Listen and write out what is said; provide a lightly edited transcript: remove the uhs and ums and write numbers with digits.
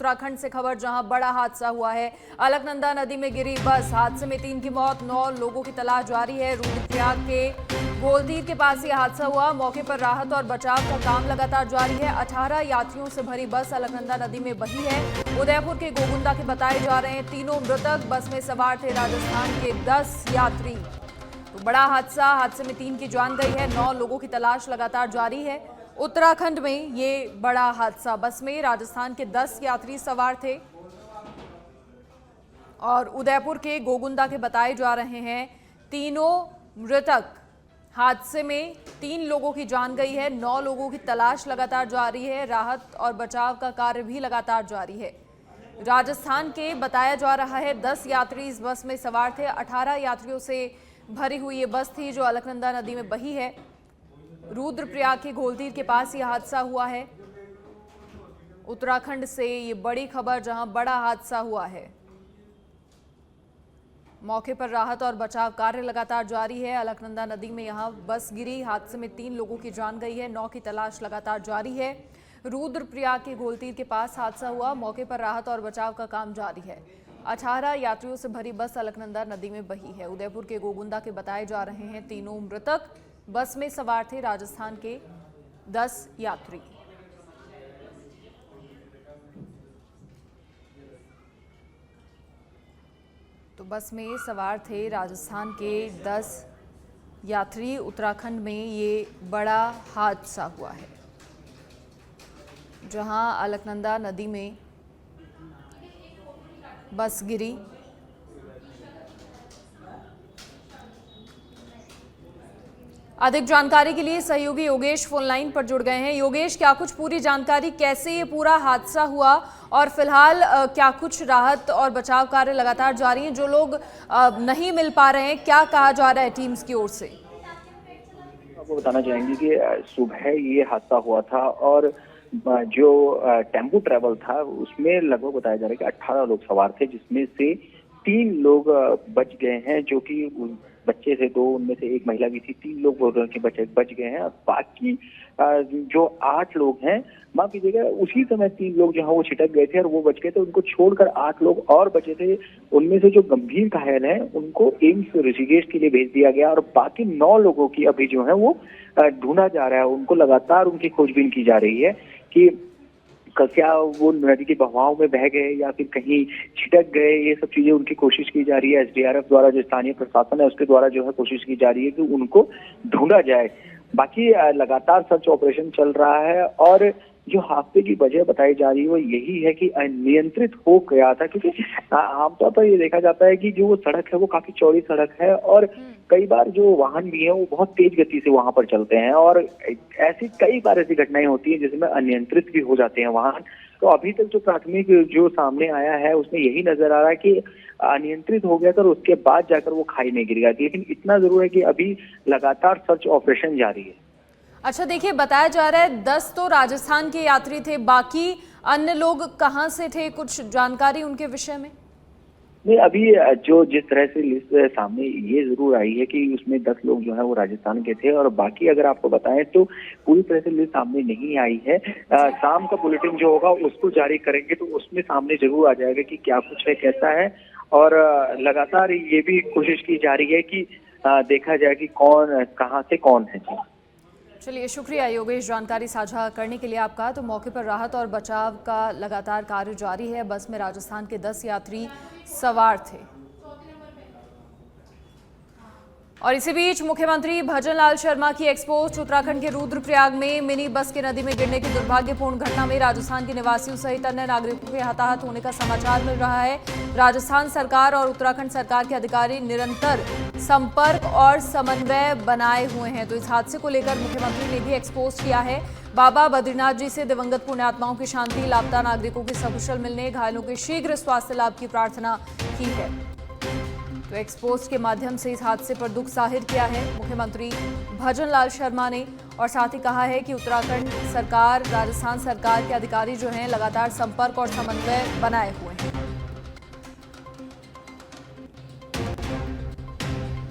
उत्तराखंड से खबर, जहां बड़ा हादसा हुआ है। अलकनंदा नदी में गिरी बस, हादसे में 3 की मौत, 9 लोगों की तलाश जारी है। रुद्रप्रयाग के गोलतीर के पास यह हादसा हुआ। मौके पर राहत और बचाव का काम लगातार जारी है। 18 यात्रियों से भरी बस अलकनंदा नदी में बही है। उदयपुर के गोगुंदा के बताए जा रहे हैं तीनों मृतक। बस में सवार थे राजस्थान के 10 यात्री। तो बड़ा हादसे में 3 की जान गई है, 9 लोगों की तलाश लगातार जारी है। उत्तराखंड में ये बड़ा हादसा, बस में राजस्थान के 10 यात्री सवार थे और उदयपुर के गोगुंदा के बताए जा रहे हैं तीनों मृतक। हादसे में 3 लोगों की जान गई है, 9 लोगों की तलाश लगातार जारी है। राहत और बचाव का कार्य भी लगातार जारी है। राजस्थान के बताया जा रहा है 10 यात्री इस बस में सवार थे। 18 यात्रियों से भरी हुई ये बस थी जो अलकनंदा नदी में बही है। रुद्रप्रयाग के गोलतीर के पास यह हादसा हुआ है। उत्तराखंड से ये बड़ी खबर, जहां बड़ा हादसा हुआ है। मौके पर राहत और बचाव कार्य लगातार जारी है। अलकनंदा नदी में यहां बस गिरी, हादसे में 3 लोगों की जान गई है, 9 की तलाश लगातार जारी है। रुद्रप्रयाग के गोलतीर के पास हादसा हुआ। मौके पर राहत और बचाव का काम जारी है। 18 यात्रियों से भरी बस अलकनंदा नदी में बही है। उदयपुर के गोगुंदा के बताए जा रहे हैं तीनों मृतक। बस में सवार थे राजस्थान के 10 यात्री। तो बस में सवार थे राजस्थान के 10 यात्री। उत्तराखंड में ये बड़ा हादसा हुआ है, जहां अलकनंदा नदी में बस गिरी। अधिक जानकारी के लिए सहयोगी योगेश फोन लाइन पर जुड़ गए हैं। योगेश, क्या कुछ पूरी जानकारी, कैसे ये पूरा हादसा हुआ और फिलहाल क्या कुछ राहत और बचाव कार्य लगातार जारी हैं? जो लोग नहीं मिल पा रहे हैं, क्या कहा जा रहा है टीम्स की ओर से? आपको बताना चाहेंगे कि सुबह ये हादसा हुआ था और जो टेम्पो ट्रैवल था उसमें लगभग बताया जा रहा है कि 18 लोग सवार थे, जिसमें से 3 लोग बच गए हैं, जो कि बच्चे थे 2, उनमें से एक महिला भी थी। 3 लोग के बच्चे बच गए हैं और बाकी जो 8 लोग हैं, माफ कीजिएगा, उसी समय 3 लोग जो है वो छिटक गए थे और वो बच गए थे। उनको छोड़कर 8 लोग और बचे थे। उनमें से जो गंभीर घायल हैं उनको एम्स ऋषिकेश के लिए भेज दिया गया और बाकी 9 लोगों की अभी जो है वो ढूंढा जा रहा है। उनको लगातार उनकी खोजबीन की जा रही है कि क्या वो नदी के बहाव में बह गए या फिर कहीं छिटक गए। ये सब चीजें उनकी कोशिश की जा रही है। एसडीआरएफ द्वारा, जो स्थानीय प्रशासन है उसके द्वारा जो है कोशिश की जा रही है कि उनको ढूंढा जाए। बाकी लगातार सर्च ऑपरेशन चल रहा है और जो हादसे की वजह बताई जा रही है वो यही है कि अनियंत्रित हो गया था, क्योंकि आमतौर पर ये देखा जाता है कि जो वो सड़क है वो काफी चौड़ी सड़क है और कई बार जो वाहन भी है वो बहुत तेज गति से वहां पर चलते हैं और ऐसी कई बार ऐसी घटनाएं होती हैं जिसमें अनियंत्रित भी हो जाते हैं वाहन। तो अभी तक जो प्राथमिक जो सामने आया है उसमें यही नजर आ रहा है कि अनियंत्रित हो गया था और उसके बाद जाकर वो खाई में गिर गया। लेकिन इतना जरूर है कि अभी लगातार सर्च ऑपरेशन जारी है। अच्छा, देखिए, बताया जा रहा है 10 तो राजस्थान के यात्री थे, बाकी अन्य लोग कहां से थे? कुछ जानकारी उनके विषय में? नहीं, अभी जो जिस तरह से लिस्ट सामने ये जरूर आई है कि उसमें 10 लोग जो है वो राजस्थान के थे और बाकी अगर आपको बताएं तो पूरी तरह से लिस्ट सामने नहीं आई है। शाम का बुलेटिन जो होगा उसको जारी करेंगे तो उसमें सामने जरूर आ जाएगा कि क्या कुछ है, कैसा है। और लगातार ये भी कोशिश की जा रही है कि देखा जाए कि कौन कहाँ से कौन है। चलिए, शुक्रिया योगेश जानकारी साझा करने के लिए आपका। तो मौके पर राहत और बचाव का लगातार कार्य जारी है। बस में राजस्थान के 10 यात्री सवार थे। और इसी बीच मुख्यमंत्री भजनलाल शर्मा की एक्सपोस्ट उत्तराखंड के रुद्रप्रयाग में मिनी बस के नदी में गिरने की दुर्भाग्यपूर्ण घटना में राजस्थान के निवासियों सहित अन्य नागरिकों के हताहत होने का समाचार मिल रहा है। राजस्थान सरकार और उत्तराखंड सरकार के अधिकारी निरंतर संपर्क और समन्वय बनाए हुए हैं। तो इस हादसे को लेकर मुख्यमंत्री ने भी एक्सपोस्ट किया है। बाबा बद्रीनाथ जी से दिवंगत पुण्यात्माओं की शांति, लापता नागरिकों के सकुशल मिलने, घायलों के शीघ्र स्वास्थ्य लाभ की प्रार्थना की है। तो एक्सपोस्ट के माध्यम से इस हादसे पर दुख जाहिर किया है मुख्यमंत्री भजनलाल शर्मा ने और साथ ही कहा है कि उत्तराखंड सरकार, राजस्थान सरकार के अधिकारी जो हैं लगातार संपर्क और समन्वय बनाए हुए हैं।